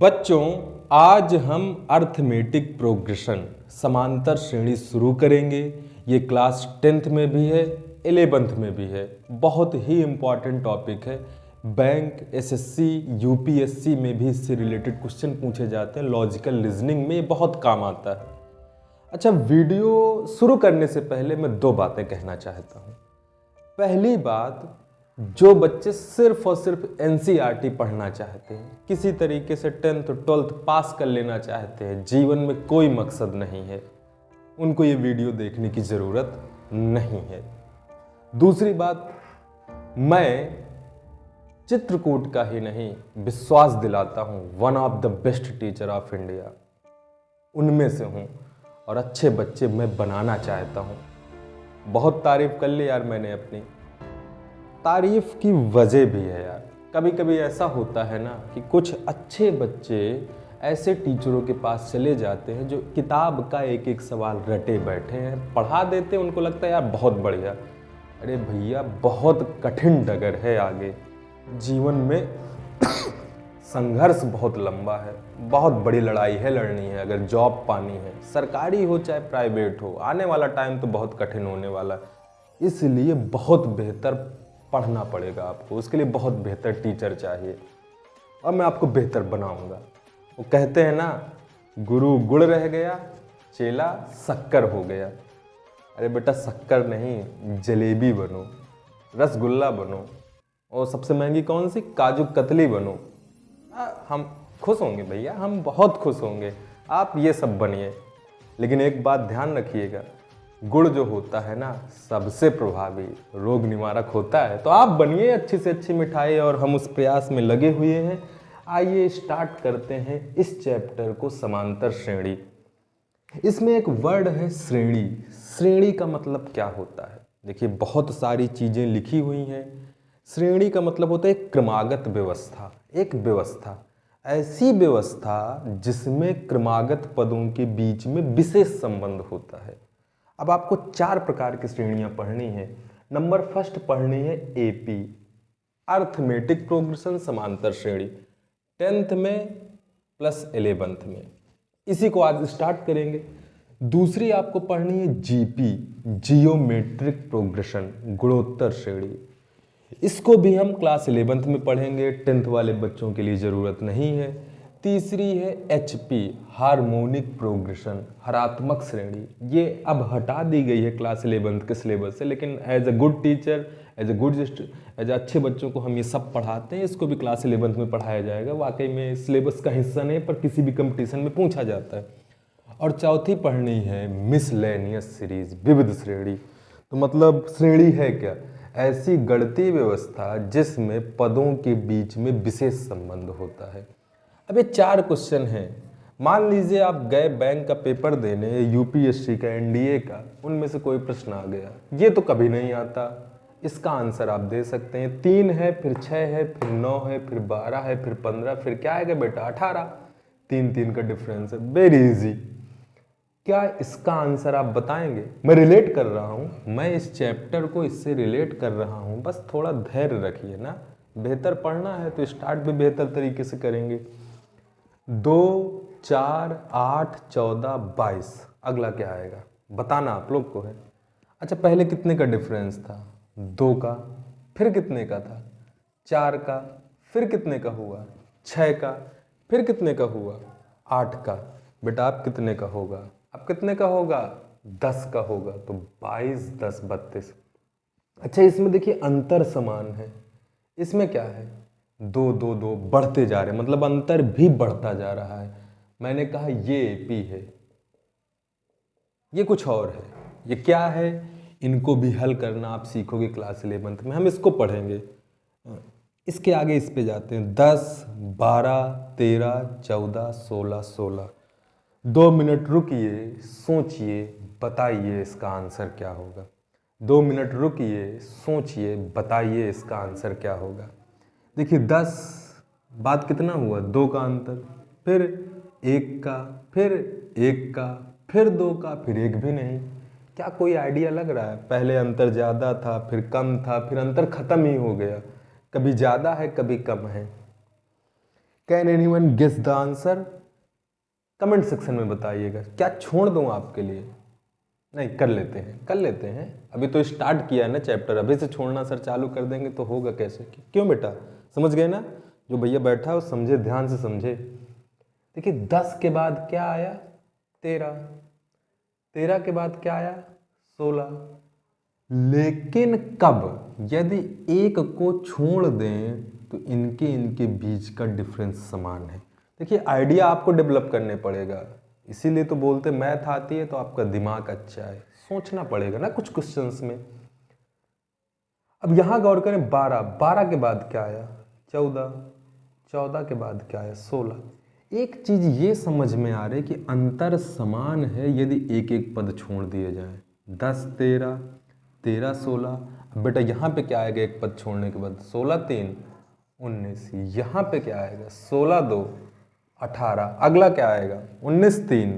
बच्चों, आज हम अर्थमेटिक प्रोग्रेशन समांतर श्रेणी शुरू करेंगे। ये क्लास 10th में भी है, 11th में भी है। बहुत ही इम्पॉर्टेंट टॉपिक है। बैंक, एसएससी, यूपीएससी में भी इससे रिलेटेड क्वेश्चन पूछे जाते हैं। लॉजिकल रीजनिंग में ये बहुत काम आता है। अच्छा, वीडियो शुरू करने से पहले मैं दो बातें कहना चाहता हूँ। पहली बात, जो बच्चे सिर्फ और सिर्फ एनसीईआरटी पढ़ना चाहते हैं, किसी तरीके से 10th 12th पास कर लेना चाहते हैं, जीवन में कोई मकसद नहीं है, उनको ये वीडियो देखने की ज़रूरत नहीं है। दूसरी बात, मैं चित्रकूट का ही नहीं, विश्वास दिलाता हूँ, one of the best teacher of India उनमें से हूँ और अच्छे बच्चे मैं बनाना चाहता हूँ। बहुत तारीफ कर ली यार मैंने अपनी। तारीफ की वजह भी है यार। कभी कभी ऐसा होता है ना कि कुछ अच्छे बच्चे ऐसे टीचरों के पास चले जाते हैं जो किताब का एक एक सवाल रटे बैठे हैं, पढ़ा देते हैं, उनको लगता है यार बहुत बढ़िया। अरे भैया, बहुत कठिन डगर है आगे। जीवन में संघर्ष बहुत लंबा है, बहुत बड़ी लड़ाई है लड़नी है। अगर जॉब पानी है, सरकारी हो चाहे प्राइवेट हो, आने वाला टाइम तो बहुत कठिन होने वाला है। इसलिए बहुत बेहतर पढ़ना पड़ेगा आपको, उसके लिए बहुत बेहतर टीचर चाहिए और मैं आपको बेहतर बनाऊंगा। वो कहते हैं ना, गुरु गुड़ रह गया, चेला शक्कर हो गया। अरे बेटा, शक्कर नहीं, जलेबी बनो, रसगुल्ला बनो, और सबसे महंगी कौन सी, काजू कतली बनो। हम खुश होंगे भैया, हम बहुत खुश होंगे। आप ये सब बनिए, लेकिन एक बात ध्यान रखिएगा, गुड़ जो होता है ना, सबसे प्रभावी रोग निवारक होता है। तो आप बनिए अच्छी से अच्छी मिठाई और हम उस प्रयास में लगे हुए हैं। आइए स्टार्ट करते हैं इस चैप्टर को, समांतर श्रेणी। इसमें एक वर्ड है श्रेणी। श्रेणी का मतलब क्या होता है? देखिए, बहुत सारी चीज़ें लिखी हुई हैं। श्रेणी का मतलब होता है एक क्रमागत व्यवस्था, एक व्यवस्था, ऐसी व्यवस्था जिसमें क्रमागत पदों के बीच में विशेष संबंध होता है। अब आपको 4 प्रकार की श्रेणियां पढ़नी है। नंबर फर्स्ट पढ़नी है एपी, अर्थमेटिक प्रोग्रेशन समांतर श्रेणी, 10th में प्लस 11th में। इसी को आज स्टार्ट करेंगे। दूसरी आपको पढ़नी है जीपी, जियोमेट्रिक प्रोग्रेशन, गुणोत्तर श्रेणी। इसको भी हम क्लास 11th में पढ़ेंगे, 10th वाले बच्चों के लिए ज़रूरत नहीं है। तीसरी है एचपी, हार्मोनिक प्रोग्रेशन, हरात्मक श्रेणी। ये अब हटा दी गई है क्लास 11th के सिलेबस से, लेकिन as a good teacher, as अच्छे बच्चों को हम ये सब पढ़ाते हैं। इसको भी क्लास 11th में पढ़ाया जाएगा। वाकई में सिलेबस का हिस्सा नहीं, पर किसी भी कंपटीशन में पूछा जाता है। और चौथी पढ़नी है मिसलेनियस सीरीज, विविध श्रेणी। तो मतलब श्रेणी है क्या? ऐसी गणितीय व्यवस्था जिसमें पदों के बीच में विशेष संबंध होता है। अब ये 4 क्वेश्चन हैं। मान लीजिए आप गए बैंक का पेपर देने, यूपीएससी का, एनडीए का, उनमें से कोई प्रश्न आ गया। ये तो कभी नहीं आता। इसका आंसर आप दे सकते हैं। 3 है, फिर 6 है, फिर 9 है, फिर 12 है, फिर 15, फिर क्या आएगा बेटा, 18। 3 का डिफरेंस है, वेरी इजी। क्या इसका आंसर आप बताएंगे? मैं रिलेट कर रहा हूँ, मैं इस चैप्टर को इससे रिलेट कर रहा हूँ। बस थोड़ा धैर्य रखिए ना। बेहतर पढ़ना है तो स्टार्ट भी बेहतर तरीके से करेंगे। 2, 4, 8, 14, 22। अगला क्या आएगा बताना आप लोग को है। अच्छा, पहले कितने का डिफरेंस था? 2 का। फिर कितने का था? 4 का। फिर कितने का हुआ? 6 का। फिर कितने का हुआ? 8 का। बेटा आप कितने का होगा? अब कितने का होगा? 10 का होगा। तो 22, 10, 32। अच्छा, इसमें देखिए अंतर समान है। इसमें क्या है? 2, 2, 2 बढ़ते जा रहे हैं, मतलब अंतर भी बढ़ता जा रहा है। मैंने कहा ये एपी है, ये कुछ और है। ये क्या है? इनको भी हल करना आप सीखोगे क्लास 11th में। हम इसको पढ़ेंगे। इसके आगे इस पे जाते हैं। 10, 12, 13, 14, 16, 16। 2 मिनट रुकिए, सोचिए, बताइए इसका आंसर क्या होगा। 2 मिनट रुकिए, सोचिए, बताइए इसका आंसर क्या होगा। देखिए 10 बाद कितना हुआ? 2 का अंतर, फिर 1 का, फिर 1 का, फिर 2 का, फिर 1 भी नहीं। क्या कोई आइडिया लग रहा है? पहले अंतर ज़्यादा था, फिर कम था, फिर अंतर ख़त्म ही हो गया। कभी ज़्यादा है, कभी कम है। Can anyone guess the answer? Comment section में बताइएगा। क्या छोड़ दूं आपके लिए? नहीं, कर लेते हैं। अभी तो स्टार्ट किया है ना चैप्टर, अभी से छोड़ना सर चालू कर देंगे तो होगा कैसे? क्यों बेटा, समझ गए ना? जो भैया बैठा है वो समझे, ध्यान से समझे। देखिए 10 के बाद क्या आया? 13। 13 के बाद क्या आया? 16। लेकिन कब? यदि एक को छोड़ दें तो इनके बीच का डिफरेंस समान है। देखिए आइडिया आपको डेवलप करने पड़ेगा, इसीलिए तो बोलते मैथ आती है तो आपका दिमाग अच्छा है, सोचना पड़ेगा ना कुछ क्वेश्चंस में। अब यहां गौर करें, 12। 12 के बाद क्या आया? 14। 14 के बाद क्या आया? 16। एक चीज ये समझ में आ रही है कि अंतर समान है यदि एक एक पद छोड़ दिए जाए। 10 13, 13 16। अब बेटा यहाँ पे क्या आएगा एक पद छोड़ने के बाद? 16 3 19। यहाँ पे क्या आएगा? 16 2 18। अगला क्या आएगा? 19 3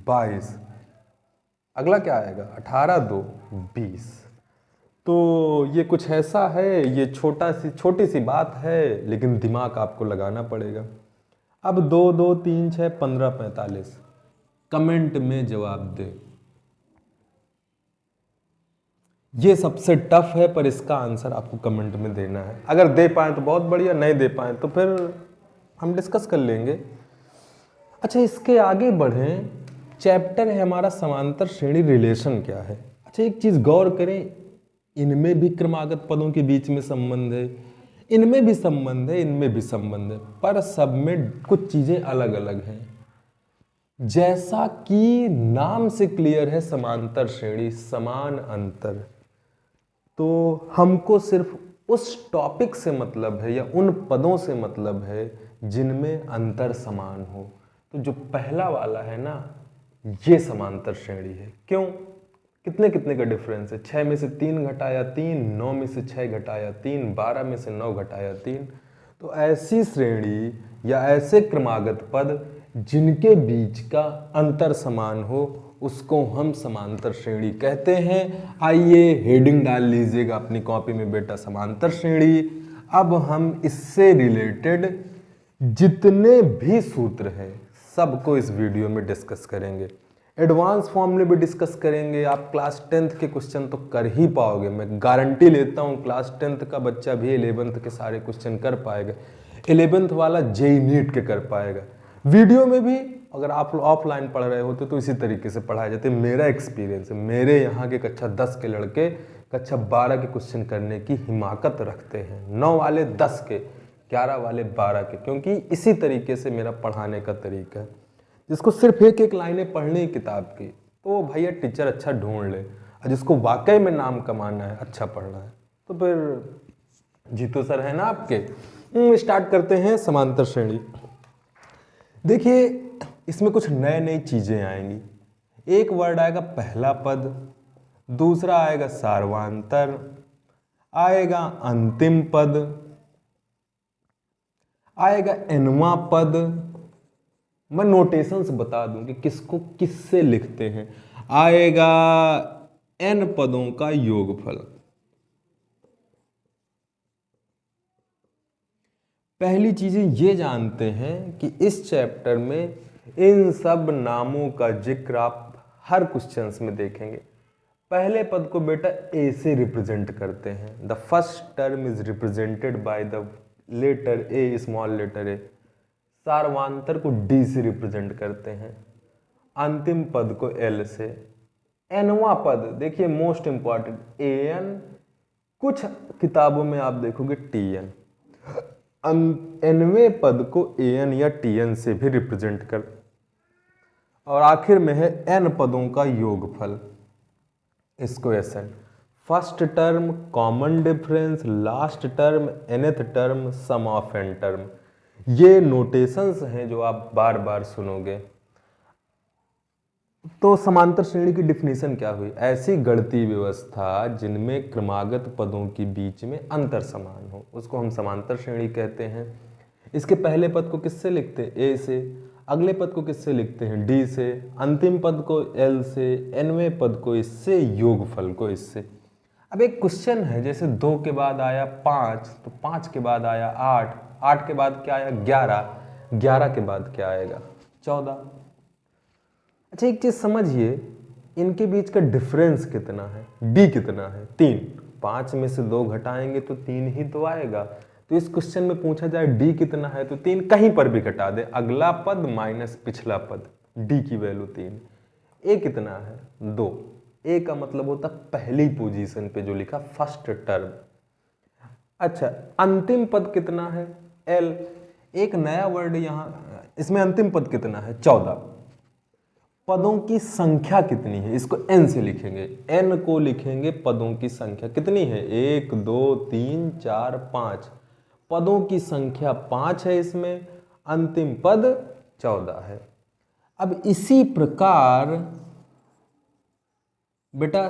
22। अगला क्या आएगा? 18 2 20। तो ये कुछ ऐसा है, ये छोटी सी बात है, लेकिन दिमाग आपको लगाना पड़ेगा। अब 2 2 3 6 15 45। कमेंट में जवाब दे। ये सबसे टफ है, पर इसका आंसर आपको कमेंट में देना है। अगर दे पाए तो बहुत बढ़िया, नहीं दे पाए तो फिर हम डिस्कस कर लेंगे। अच्छा, इसके आगे बढ़ें। चैप्टर है हमारा समांतर श्रेणी रिलेशन क्या है। अच्छा, एक चीज गौर करें, इनमें भी क्रमागत पदों के बीच में संबंध है, इनमें भी संबंध है, इनमें भी संबंध है, पर सब में कुछ चीजें अलग अलग हैं। जैसा कि नाम से क्लियर है, समांतर श्रेणी समान अंतर, तो हमको सिर्फ उस टॉपिक से मतलब है या उन पदों से मतलब है जिनमें अंतर समान हो। तो जो पहला वाला है ना, ये समांतर श्रेणी है। क्यों? कितने कितने का डिफरेंस है? 6 में से 3 घटाया 3, 9 में से 6 घटाया 3, 12 में से 9 घटाया 3। तो ऐसी श्रेणी या ऐसे क्रमागत पद जिनके बीच का अंतर समान हो, उसको हम समांतर श्रेणी कहते हैं। आइए हेडिंग डाल लीजिएगा अपनी कॉपी में बेटा, समांतर श्रेणी। अब हम इससे रिलेटेड जितने भी सूत्र हैं सबको इस वीडियो में डिस्कस करेंगे। एडवांस फॉर्म में भी डिस्कस करेंगे। आप क्लास 10th के क्वेश्चन तो कर ही पाओगे, मैं गारंटी लेता हूँ। क्लास 10th का बच्चा भी 11th के सारे क्वेश्चन कर पाएगा, 11th वाला जेईई नीट के कर पाएगा। वीडियो में भी अगर आप ऑफलाइन पढ़ रहे होते तो इसी तरीके से पढ़ाए जाते। मेरा एक्सपीरियंस है, मेरे यहाँ के कक्षा 10 के लड़के कक्षा 12 के क्वेश्चन करने की हिमाकत रखते हैं। 9 वाले 10 के, 11 वाले 12 के, क्योंकि इसी तरीके से मेरा पढ़ाने का तरीका है। जिसको सिर्फ एक एक लाइनें पढ़नी है किताब की, तो भैया टीचर अच्छा ढूंढ ले, और जिसको वाकई में नाम कमाना है, अच्छा पढ़ना है, तो फिर जीतू सर है ना आपके। स्टार्ट करते हैं समांतर श्रेणी। देखिए इसमें कुछ नए नई चीजें आएंगी। एक वर्ड आएगा पहला पद, दूसरा आएगा सार्वांतर, आएगा अंतिम पद, आएगा एनवां पद। मैं नोटेशंस बता दूं कि किसको किससे लिखते हैं। आएगा n पदों का योगफल। पहली चीजें ये जानते हैं कि इस चैप्टर में इन सब नामों का जिक्र आप हर क्वेश्चंस में देखेंगे। पहले पद को बेटा a से रिप्रेजेंट करते हैं। The first term is represented by the letter a, small letter a। सार्वांतर को d से रिप्रेजेंट करते हैं, अंतिम पद को l से। एनवां पद देखिए मोस्ट इंपॉर्टेंट an, कुछ किताबों में आप देखोगे tn। एनवें पद को an या tn से भी रिप्रेजेंट कर, और आखिर में है n पदों का योगफल, इसको S n. First term common difference, last term nth term, sum of n term. ये नोटेशंस हैं जो आप बार बार सुनोगे। तो समांतर श्रेणी की डिफिनीशन क्या हुई? ऐसी गणितीय व्यवस्था जिनमें क्रमागत पदों के बीच में अंतर समान हो, उसको हम समांतर श्रेणी कहते हैं। इसके पहले पद को किससे लिखते हैं? a से, अगले पद को किससे लिखते हैं? d से, अंतिम पद को l से, nवें पद को इससे, योगफल को इससे। अब एक क्वेश्चन है, जैसे 2 के बाद आया 5, तो 5 के बाद आया 8, 8 के बाद क्या आया? 11, 11 के बाद क्या आएगा? 14। अच्छा एक चीज समझिए, इनके बीच का डिफरेंस कितना है? डी कितना है? 3। 5 में से 2 घटाएंगे तो 3 ही तो आएगा। तो इस क्वेश्चन में पूछा जाए डी कितना है तो 3 कहीं पर भी घटा दे, अगला पद माइनस पिछला पद, डी की वैल्यू 3। ए कितना है? 2। ए का मतलब होता पहली पोजीशन पे जो लिखा फर्स्ट टर्म। अच्छा अंतिम पद कितना है? एल। एक नया वर्ड यहाँ, इसमें अंतिम पद कितना है? 14। पदों की संख्या कितनी है? इसको n से लिखेंगे, n को लिखेंगे पदों की संख्या कितनी है? 1 2 3 4 5। पदों की संख्या 5 है इसमें, अंतिम पद 14 है। अब इसी प्रकार बेटा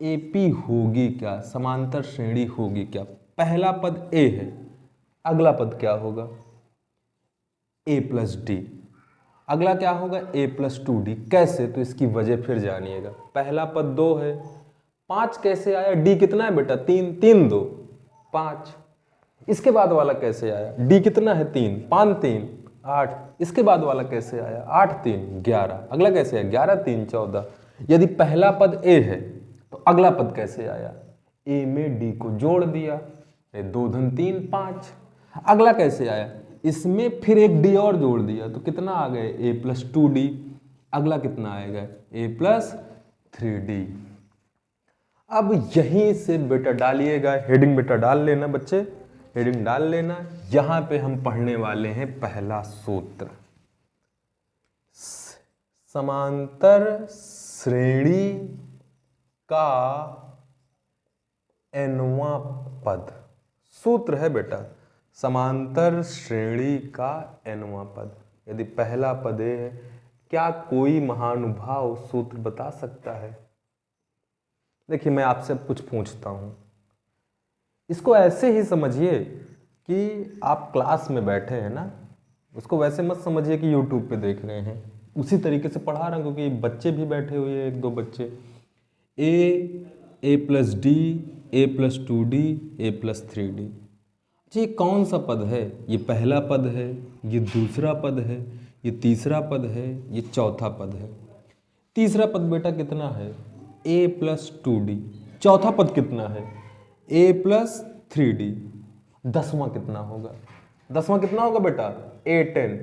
एपी होगी क्या? समांतर श्रेणी होगी क्या? पहला पद ए है, अगला पद क्या होगा? a plus D. अगला क्या होगा? a plus 2d। कैसे? तो इसकी वजह फिर जानिएगा। पहला पद 2 है, 5 कैसे आया? d कितना है बेटा? 3। 3 2 5। इसके बाद वाला कैसे आया? d कितना है? 3। 5 3 8। इसके बाद वाला कैसे आया? 8 3 11। अगला कैसे आया? 11 3 14। यदि पहला पद a है तो अगला पद कैसे आया? a में d को जोड़ दिया, 2 धन 3 5। अगला कैसे आया? इसमें फिर एक डी और जोड़ दिया तो कितना आ गए? a plus 2d। अगला कितना आएगा? a plus 3d। अब यहीं से बेटा डालिएगा, हेडिंग बेटा डाल लेना बच्चे, हेडिंग डाल लेना। यहां पे हम पढ़ने वाले हैं पहला सूत्र, समांतर श्रेणी का nवां पद। सूत्र है बेटा समांतर श्रेणी का nवां पद। यदि पहला पद है, क्या कोई महानुभाव सूत्र बता सकता है? देखिए मैं आपसे कुछ पूछता हूं, इसको ऐसे ही समझिए कि आप क्लास में बैठे हैं ना, उसको वैसे मत समझिए कि यूट्यूब पे देख रहे हैं। उसी तरीके से पढ़ा रहा हूं क्योंकि बच्चे भी बैठे हुए हैं, 1 2 बच्चे। a plus D, a plus 2d, a plus 3d। ये कौन सा पद है? ये पहला पद है, ये दूसरा पद है, ये तीसरा पद है, ये चौथा पद है। तीसरा पद बेटा कितना है? a plus 2d। चौथा पद कितना है? a plus 3d। 10वां कितना होगा? 10वां कितना होगा बेटा? a 10।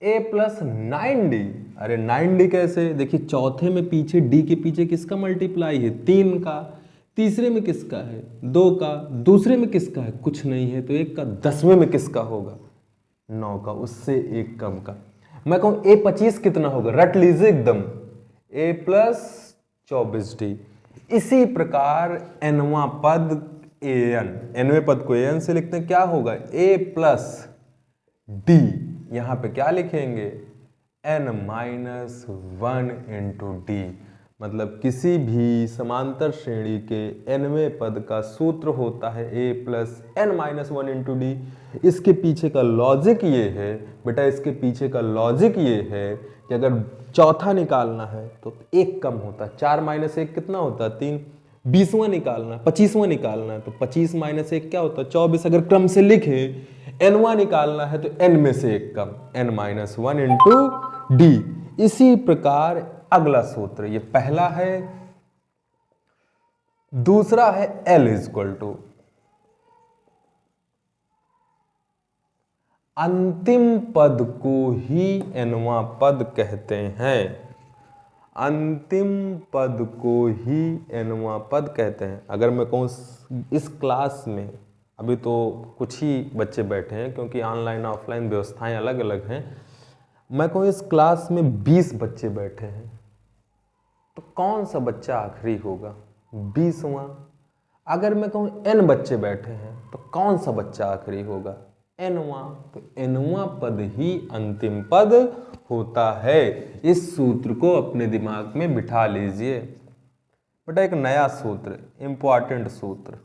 a plus 9d। अरे 9d कैसे? देखिए चौथे में पीछे d के पीछे किसका मल्टीप्लाई है? 3 का। तीसरे में किसका है? 2 का। दूसरे में किसका है? कुछ नहीं है तो 1 का। 10वें में किसका होगा? 9 का, उससे 1 कम का। मैं कहूं a 25 कितना होगा? रट लीजिए एकदम, a प्लस 24d। इसी प्रकार nवां पद an, nवें पद को an से लिखते हैं, क्या होगा? a plus d। यहां पे क्या लिखेंगे? n minus 1 into D. मतलब किसी भी समांतर श्रेणी के nवें पद का सूत्र होता है a plus n minus 1 into D. इसके पीछे का लॉजिक ये है बेटा, इसके पीछे का लॉजिक ये है कि अगर चौथा निकालना है तो 1 कम होता है। 4 माइनस 1 कितना होता है? 3। 20वां निकालना है, 25वां निकालना है तो 25 माइनस 1 क्या होता है? 24। अगर क्रम से लिखे, nवां निकालना है तो n में से 1 कम, n माइनस 1 इंटू डी। इसी प्रकार अगला सूत्र, ये पहला है, दूसरा है L इक्वल टू अंतिम पद को ही nवां पद कहते हैं। अंतिम पद को ही nवां पद कहते हैं। अगर मैं कहूँ इस क्लास में, अभी तो कुछ ही बच्चे बैठे हैं क्योंकि ऑनलाइन ऑफलाइन व्यवस्थाएं अलग अलग हैं, मैं कहूँ इस क्लास में 20 बच्चे बैठे हैं तो कौन सा बच्चा आखिरी होगा? 20वां। अगर मैं कहूँ n बच्चे बैठे हैं तो कौन सा बच्चा आखिरी होगा? nवां। तो nवां पद ही अंतिम पद होता है। इस सूत्र को अपने दिमाग में बिठा लीजिए बेटा। एक नया सूत्र, इंपॉर्टेंट सूत्र,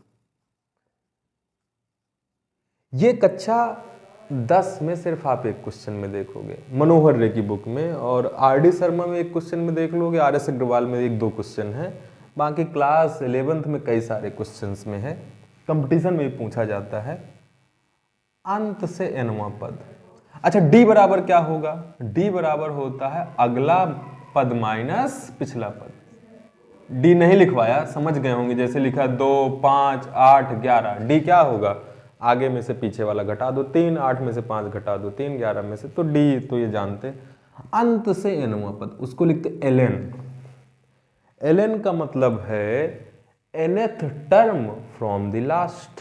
ये कक्षा 10 में सिर्फ आप एक क्वेश्चन में देखोगे, मनोहर रे की बुक में, और आर.डी. शर्मा में एक क्वेश्चन में देख लोगे, आर.एस. अग्रवाल में 1-2 क्वेश्चन है, बाकी क्लास 11th में कई सारे क्वेश्चंस में है, कंपटीशन में भी पूछा जाता है। अंत से nवां पद। अच्छा डी बराबर क्या होगा, डी बराबर होता है अगला पद माइनस पिछला पद। डी नहीं लिखवाया, समझ गए होंगे, जैसे लिखा 2 5 8 11, डी क्या होगा, आगे में से पीछे वाला घटा दो, 3 8 में से 5 घटा दो, 3 11 में से, तो डी तो ये जानते। अंत से एनवां पद उसको लिखते एलएन। एलएन का मतलब है nth term from the last,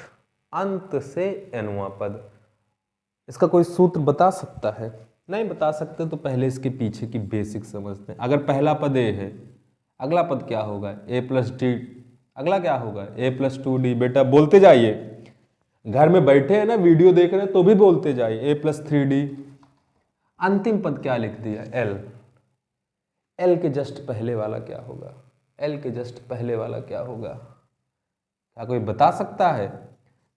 अंत से एनवां पद। इसका कोई सूत्र बता सकता है? नहीं बता सकते तो पहले इसके पीछे की बेसिक समझते हैं। अगर पहला पद ए है, अगला पद क्या होगा, ए प्लस डी, अगला क्या होगा ए प्लस 2d। बेटा बोलते जाइए, घर में बैठे हैं ना वीडियो देख रहे हैं तो भी बोलते जाइए, ए प्लस 3d। अंतिम पद क्या लिख दिया, एल। एल के जस्ट पहले वाला क्या होगा, एल के जस्ट पहले वाला क्या होगा, क्या कोई बता सकता है?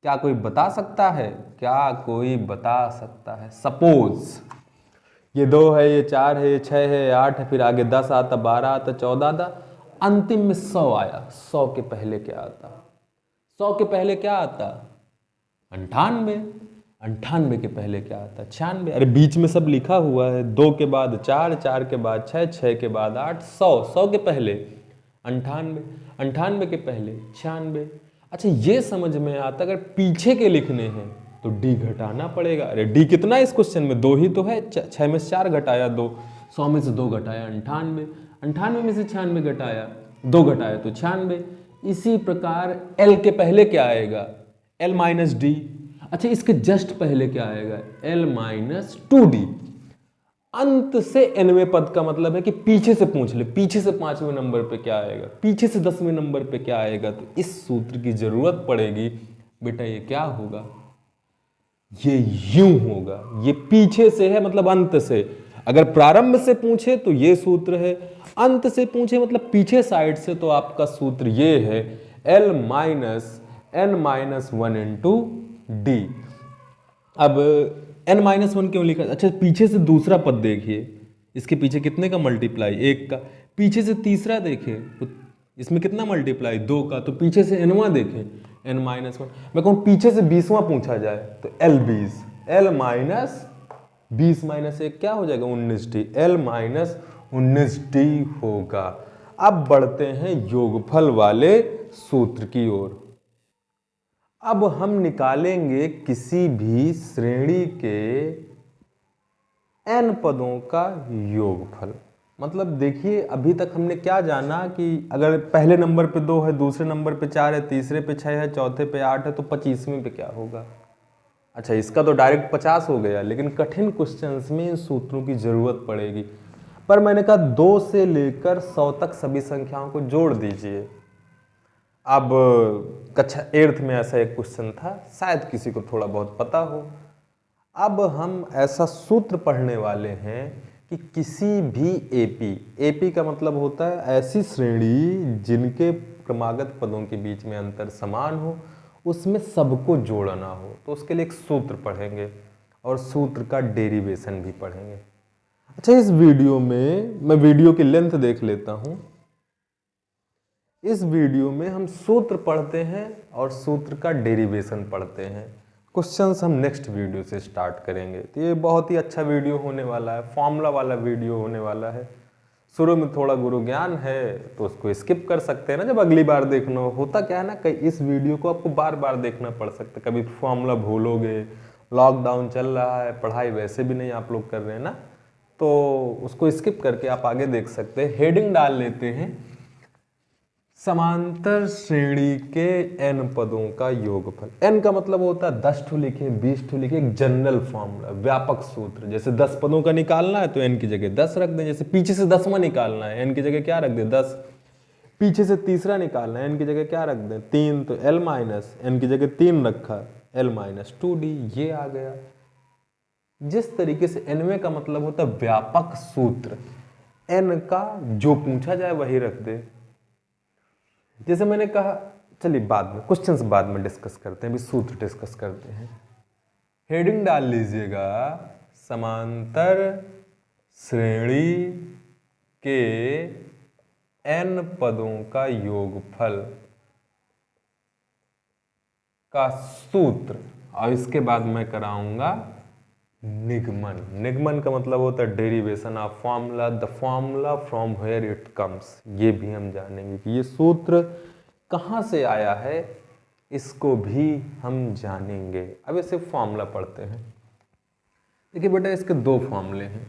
क्या कोई बता सकता है? क्या कोई बता सकता है? सपोज ये 2 है, ये 4 है, ये 6 है, ये 8 है, फिर आगे 10 आता, 12 आता, 14 आता, अंतिम में 100 आया। 100 के पहले क्या आता? 100 के पहले क्या आता? 98। 98 के पहले क्या आता? 96। अरे बीच में सब लिखा हुआ है, 2 के बाद 4, 4 के बाद 6, 6 के बाद 8, 100। 100 के पहले 98, 98 के पहले 96। अच्छा ये समझ में आता, अगर पीछे के लिखने हैं तो डी घटाना पड़ेगा। अरे डी कितना है इस क्वेश्चन में, 2 ही तो है, 6 में से 4 घटाया 2, 100 में से 2 घटाया 98, 98 में से 96 घटाया 2 घटाया तो 96। इसी प्रकार एल के पहले क्या आएगा, एल माइनस डी। अच्छा इसके जस्ट पहले क्या आएगा, एल माइनस 2d। अंत से nवें पद का मतलब है कि पीछे से पूछ ले, पीछे से 5वें नंबर पे क्या आएगा, पीछे से 10वें नंबर पे क्या आएगा, तो इस सूत्र की जरूरत पड़ेगी। बेटा ये क्या होगा, ये यूं होगा, ये पीछे से है मतलब अंत से। अगर प्रारंभ से पूछे तो ये सूत्र है, अंत से पूछे मतलब पीछे साइड से, तो आपका सूत्र ये है L minus n minus 1 into D. अब n-1 क्यों लिखा? अच्छा पीछे से दूसरा पद देखिए, इसके पीछे कितने का मल्टीप्लाई, 1 का। पीछे से तीसरा देखें तो इसमें कितना मल्टीप्लाई, 2 का। तो पीछे से n वां देखें, n-1। मैं कहूँ पीछे से 20वां पूछा जाए तो L20, L माइनस 20 माइनस 1 क्या हो जाएगा, 19d। L माइनस 19d होगा। अब बढ़ते हैं योगफल वाले सूत्र की ओर। अब हम निकालेंगे किसी भी श्रेणी के n पदों का योगफल। मतलब देखिए अभी तक हमने क्या जाना कि अगर पहले नंबर पे 2 है, दूसरे नंबर पे 4 है, तीसरे पे 6 है, चौथे पे 8 है, तो 25वें पे क्या होगा। अच्छा इसका तो डायरेक्ट 50 हो गया, लेकिन कठिन क्वेश्चंस में इन सूत्रों की जरूरत पड़ेगी। पर मैंने कहा 2 से लेकर 100 तक सभी संख्याओं को जोड़ दीजिए। अब कक्षा 8th में ऐसा एक क्वेश्चन था, शायद किसी को थोड़ा बहुत पता हो। अब हम ऐसा सूत्र पढ़ने वाले हैं कि किसी भी एपी का मतलब होता है ऐसी श्रेणी जिनके क्रमागत पदों के बीच में अंतर समान हो, उसमें सबको जोड़ना हो, तो उसके लिए एक सूत्र पढ़ेंगे और सूत्र का डेरिवेशन भी पढ़ेंगे। अच्छा इस वीडियो में मैं वीडियो की लेंथ देख लेता हूं। इस वीडियो में हम सूत्र पढ़ते हैं और सूत्र का डेरिवेशन पढ़ते हैं। क्वेश्चंस हम नेक्स्ट वीडियो से स्टार्ट करेंगे। तो ये बहुत ही अच्छा वीडियो होने वाला है, फॉर्मूला वाला वीडियो होने वाला है। शुरू में थोड़ा गुरु ज्ञान है तो उसको स्किप कर सकते हैं ना, जब अगली बार देखना हो। होता क्या है ना, कई इस वीडियो को आपको बार बार देखना पड़ सकता है, कभी फॉर्मूला भूलोगे, लॉकडाउन चल रहा है, पढ़ाई वैसे भी नहीं आप लोग कर रहे हैं ना, तो उसको स्किप करके आप आगे देख सकते हैं। हेडिंग डाल लेते हैं, समांतर श्रेणी के n पदों का योगफल। n का मतलब होता है 10 ठो लिखे, 20 ठो लिखे, एक जनरल फॉर्मूला, व्यापक सूत्र। जैसे 10 पदों का निकालना है तो n की जगह 10 रख दें। जैसे पीछे से 10वां निकालना है, n की जगह क्या रख दें, 10। पीछे से तीसरा निकालना है, n की जगह क्या रख दें, 3, तो l माइनस n की जगह 3 रखा, l माइनस 2d, ये आ गया। जिस तरीके से nवें का मतलब होता है व्यापक सूत्र, n का जो पूछा जाए वही रख दे। जैसे मैंने कहा, चलिए बाद में क्वेश्चंस बाद में डिस्कस करते हैं, अभी सूत्र डिस्कस करते हैं। हेडिंग डाल लीजिएगा, समांतर श्रेणी के n पदों का योगफल का सूत्र, और इसके बाद मैं कराऊंगा निगमन। निगमन का मतलब होता है derivation of formula, the formula from where it comes. ये भी हम जानेंगे कि ये सूत्र कहाँ से आया है, इसको भी हम जानेंगे। अब इसे फॉर्मूला पढ़ते हैं। देखिए बेटा, इसके दो फॉर्मूले हैं।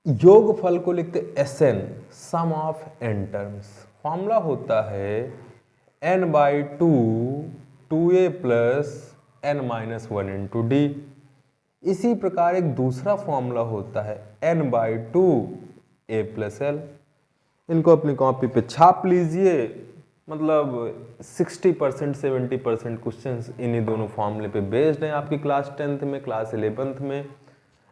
योगफल को लिखते Sn, sum of n terms. Formula होता है n/2 2a plus n-1 into D. इसी प्रकार एक दूसरा फॉर्मूला होता है n/2 a प्लस l। इनको अपनी कॉपी पे छाप लीजिए। मतलब 60% 70% क्वेश्चन इन्हीं दोनों फॉर्मूले पे बेस्ड हैं आपकी क्लास 10th में, क्लास 11th में।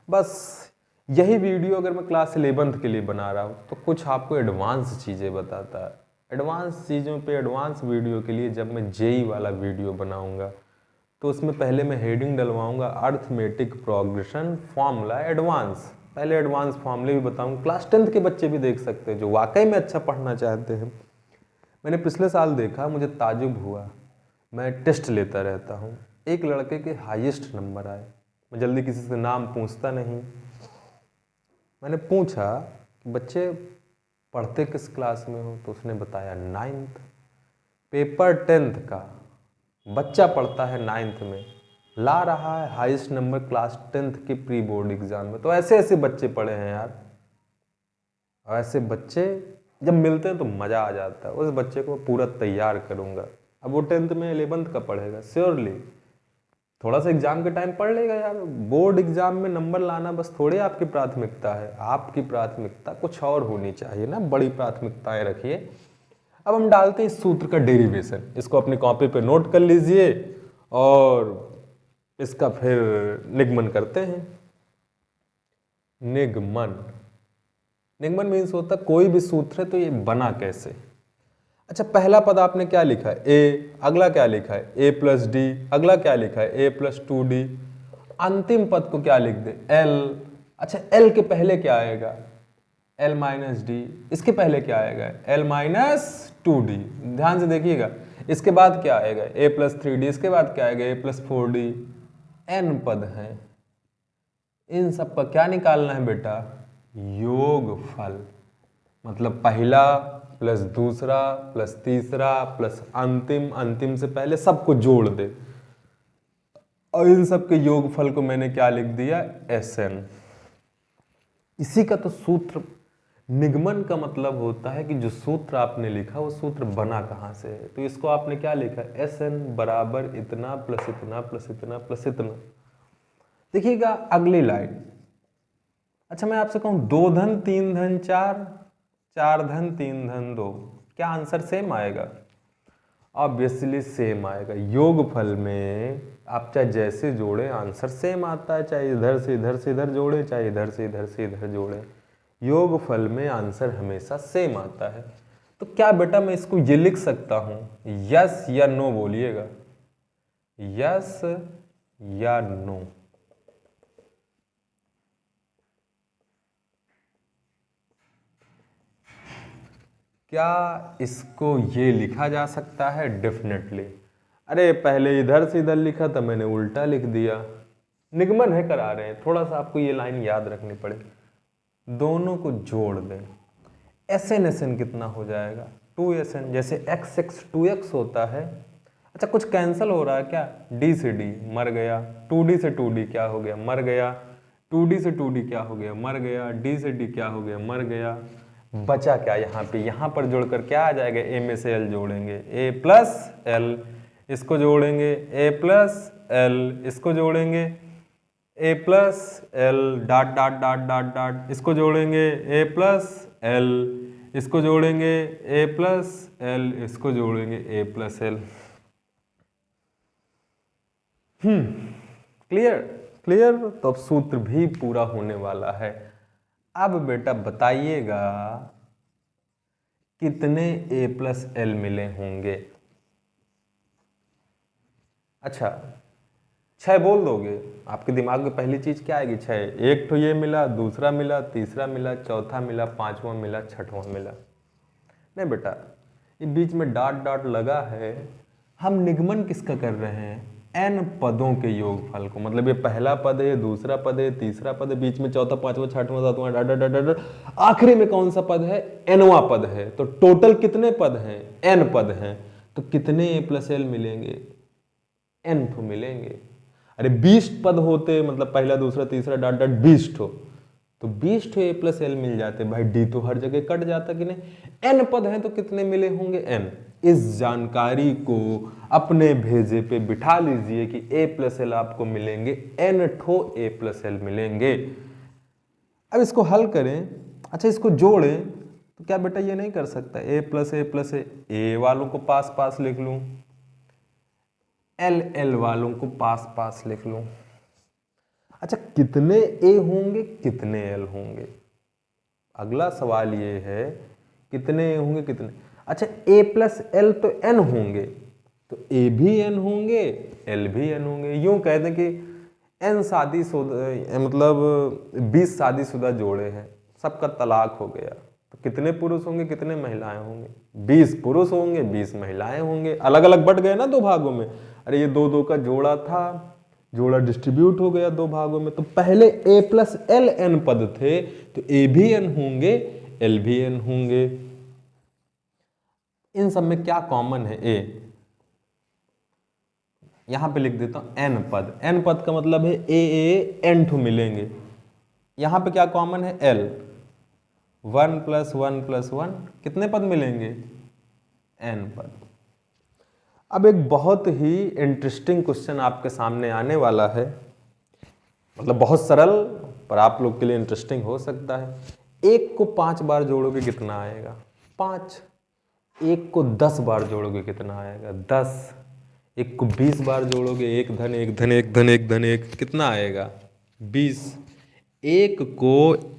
बस यही वीडियो अगर मैं क्लास 11th के लिए बना रहा हूँ तो कुछ आपको एडवांस चीज़ें बताता है। एडवांस चीज़ों पे एडवांस वीडियो के लिए जब मैं जेई वाला वीडियो बनाऊंगा तो उसमें पहले मैं हेडिंग डलवाऊंगा अर्थमेटिक प्रोग्रेशन फॉर्मूला एडवांस। पहले एडवांस फॉर्मूले भी बताऊंगा, क्लास 10th के बच्चे भी देख सकते हैं जो वाकई में अच्छा पढ़ना चाहते हैं। मैंने पिछले साल देखा, मुझे ताजुब हुआ। मैं टेस्ट लेता रहता हूँ, एक लड़के के हाईएस्ट नंबर आए। मैं जल्दी किसी से नाम पूछता नहीं। मैंने पूछा कि बच्चे पढ़ते किस क्लास में हो, तो उसने बताया 9th। पेपर 10th का बच्चा पढ़ता है 9th में, ला रहा है हाईएस्ट नंबर क्लास 10th के प्री बोर्ड एग्जाम में। तो ऐसे ऐसे बच्चे पढ़े हैं यार। और ऐसे बच्चे जब मिलते हैं तो मज़ा आ जाता है। उस बच्चे को पूरा तैयार करूँगा। अब वो 10th में 11th का पढ़ेगा श्योरली। थोड़ा सा एग्जाम के टाइम पढ़ लेगा यार। बोर्ड एग्जाम में नंबर लाना बस थोड़ी आपकी प्राथमिकता है। आपकी प्राथमिकता कुछ और होनी चाहिए ना, बड़ी प्राथमिकताएं रखिए। अब हम डालते हैं इस सूत्र का डेरिवेशन। इसको अपनी कॉपी पे नोट कर लीजिए और इसका फिर निगमन करते हैं। निगमन, निगमन मीन्स होता है कोई भी सूत्र है तो ये बना कैसे। अच्छा, पहला पद आपने क्या लिखा है a, अगला क्या लिखा है a प्लस डी, अगला क्या लिखा है a प्लस 2d, अंतिम पद को क्या लिख दे l। अच्छा, l के पहले क्या आएगा l माइनस डी, इसके पहले क्या आएगा l माइनस 2d। ध्यान से देखिएगा, इसके बाद क्या आएगा a प्लस 3d, इसके बाद क्या आएगा a प्लस 4d। n पद हैं, इन सब का क्या निकालना है बेटा, योगफल। मतलब पहला प्लस दूसरा प्लस तीसरा प्लस अंतिम, अंतिम से पहले सबको जोड़ दे और इन सब के योगफल को मैंने क्या लिख दिया Sn। इसी का तो सूत्र निगमन का मतलब होता है कि जो सूत्र आपने लिखा वो सूत्र बना कहाँ से है। तो इसको आपने क्या लिखा Sn बराबर इतना प्लस इतना प्लस इतना प्लस इतना। देखिएगा अगली लाइन। अच्छा, मैं आपसे कहूँ 2 धन 3 धन 4, 4 धन 3 धन 2, क्या आंसर सेम आएगा? ऑब्वियसली सेम आएगा। योगफल में आप चाहे जैसे जोड़े आंसर सेम आता है, चाहे इधर से इधर जोड़े, चाहे इधर से इधर जोड़े, योगफल में आंसर हमेशा सेम आता है। तो क्या बेटा मैं इसको ये लिख सकता हूँ, यस या नो बोलिएगा, यस या नो। क्या इसको ये लिखा जा सकता है? डेफिनेटली। अरे पहले इधर से इधर लिखा था, मैंने उल्टा लिख दिया। निगमन है करा रहे हैं, थोड़ा सा आपको ये लाइन याद रखनी पड़ेगी। दोनों को जोड़ दें, Sn Sn कितना हो जाएगा 2Sn। जैसे x 2x होता है। अच्छा, कुछ कैंसिल हो रहा है क्या? d से d मर गया, 2d से 2d क्या हो गया, मर गया, 2d से 2d क्या हो गया, मर गया, d से d क्या हो गया, मर गया। बचा क्या यहाँ पे? यहाँ पर जोड़कर क्या आ जाएगा, a में से l जोड़ेंगे a प्लस l, इसको जोड़ेंगे a प्लस l, इसको जोड़ेंगे a plus l, dot dot dot dot dot, इसको जोड़ेंगे a प्लस l, इसको जोड़ेंगे a प्लस l, इसको जोड़ेंगे a plus l। Clear? Clear. तो अब सूत्र भी पूरा होने वाला है। अब बेटा बताइएगा कितने a प्लस l मिले होंगे? अच्छा, 6 बोल दोगे? आपके दिमाग में पहली चीज क्या आएगी? 6। एक तो ये मिला, दूसरा मिला, तीसरा मिला, चौथा मिला, पांचवा मिला, छठवां मिला। नहीं बेटा, ये बीच में डॉट डॉट लगा है। हम निगमन किसका कर रहे हैं? n पदों के योगफल को, मतलब ये पहला पद है, दूसरा पद है, तीसरा पद है, बीच में चौथा, पांचवा, छठवां, सातवां, डा आखिरी में कौन सा पद है? nवां पद है। तो टोटल कितने पद हैं? n पद हैं। तो कितने a प्लस l मिलेंगे? n तो मिलेंगे। अरे 20 पद होते, मतलब पहला, दूसरा, तीसरा, डॉट डॉट 20 ठो, तो 20 ठो a प्लस l मिल जाते भाई। d तो हर जगह कट जाता कि नहीं। n पद हैं तो कितने मिले होंगे? n। इस जानकारी को अपने भेजे पे बिठा लीजिए कि a प्लस l आपको मिलेंगे, n ठो a प्लस l मिलेंगे। अब इसको हल करें, अच्छा इसको जोड़ें, तो क्या बेटा ये नहीं कर सकता? a प्लस a वालों को पास पास लिख लूं, l वालों को पास पास लिख लूं। अच्छा कितने a होंगे, कितने l होंगे? अगला सवाल ये है कितने a होंगे, कितने। अच्छा a प्लस l तो n होंगे, तो a भी n होंगे, l भी n होंगे। यूं कहते हैं कि n शादीशुदा, मतलब 20 शादीशुदा जोड़े हैं, सबका तलाक हो गया, तो कितने पुरुष होंगे, कितने महिलाएं होंगे? 20 पुरुष होंगे, 20 महिलाएं होंगे। अलग अलग बट गए ना दो भागों में। अरे ये दो दो का जोड़ा था, जोड़ा डिस्ट्रीब्यूट हो गया दो भागों में। तो पहले a प्लस l n पद थे, तो a भी n होंगे, l भी n होंगे। इन सब में क्या कॉमन है? a। यहां पे लिख देता हूं n पद। n पद का मतलब है a n ठो मिलेंगे। यहां पे क्या कॉमन है? l। 1 + 1 + 1 कितने पद मिलेंगे? n पद। अब एक बहुत ही इंटरेस्टिंग क्वेश्चन आपके सामने आने वाला है, मतलब बहुत सरल, पर आप लोग के लिए इंटरेस्टिंग हो सकता है। 1 को 5 बार जोड़ोगे कितना आएगा? 5। 1 को 10 बार जोड़ोगे कितना आएगा? 10। 1 को 20 बार जोड़ोगे, 1 धन 1 धन 1 धन 1 धन 1, कितना आएगा? 20। 1 को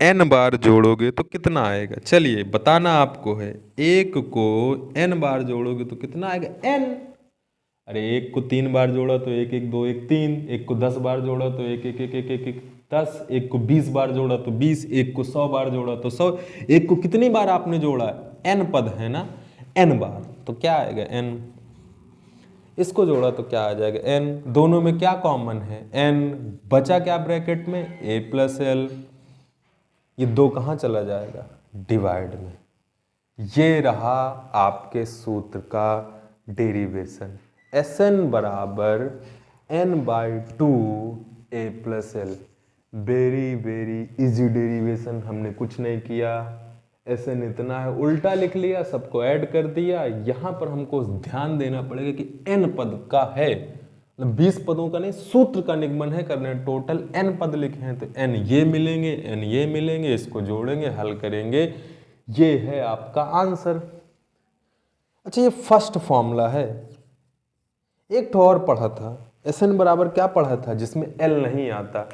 n बार जोड़ोगे तो कितना आएगा? चलिए बताना आपको है। 1 को n बार जोड़ोगे तो कितना आएगा? n। अरे 1 को 3 बार जोड़ा तो 1 1 2 1 3। 1 को 10 बार जोड़ा तो 1 1 1 1 1 1 10। 1 को 20 बार जोड़ा तो 20। 1 को 100 बार जोड़ा तो 100। 1 को कितनी बार आपने जोड़ा? n पद है ना, n बार, तो क्या आएगा? n। इसको जोड़ा तो क्या आ जाएगा? n। दोनों में क्या कॉमन है? n। बचा क्या ब्रैकेट में? a plus l। ये 2 कहाँ चला जाएगा? डिवाइड में। ये रहा आपके सूत्र का डेरिवेशन। Sn बराबर n/2 a plus l। Very very easy derivation, हमने कुछ नहीं किया। Sn इतना है, उल्टा लिख लिया, सबको ऐड कर दिया। यहाँ पर हमको ध्यान देना पड़ेगा कि n पद का है, मतलब 20 पदों का नहीं, सूत्र का निगमन है करने। टोटल n पद लिखे हैं, तो n ये मिलेंगे, n ये मिलेंगे, इसको जोड़ेंगे, हल करेंगे, ये है आपका आंसर। अच्छा ये फर्स्ट फॉर्मूला है। एक तो और पढ़ा था, Sn बराबर क्या पढ़ा था जिसमें l नहीं आता?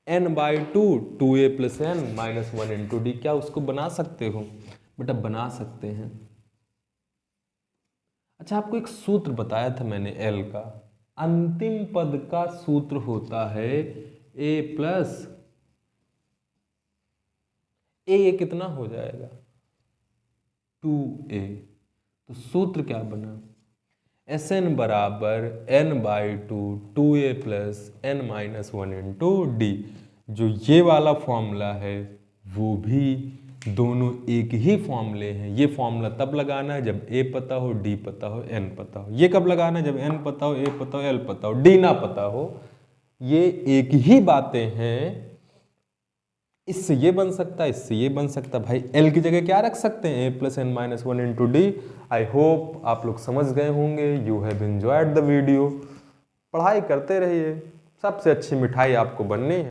n/2 2a + n - 1 × d। क्या उसको बना सकते हो? बेटा बना सकते हैं। अच्छा आपको एक सूत्र बताया था मैंने l का। अंतिम पद का सूत्र होता है a प्लस a कितना हो जाएगा? 2a। तो सूत्र क्या बना? Sn बराबर n/2 2a + n - 1 × d। जो ये वाला फॉर्मूला है वो भी दोनों एक ही फॉर्मूले हैं। ये फॉर्मूला तब लगाना है जब a पता हो, d पता हो, n पता हो। ये कब लगाना है? जब n पता हो, a पता हो, l पता हो, d ना पता हो। ये एक ही बातें हैं। इससे ये बन सकता है, इससे ये बन सकता है। भाई l की जगह क्या रख सकते हैं? a + n - 1 × d। I hope आप लोग समझ गए होंगे। You have enjoyed the video. पढ़ाई करते रहिए, सबसे अच्छी मिठाई आपको बननी है।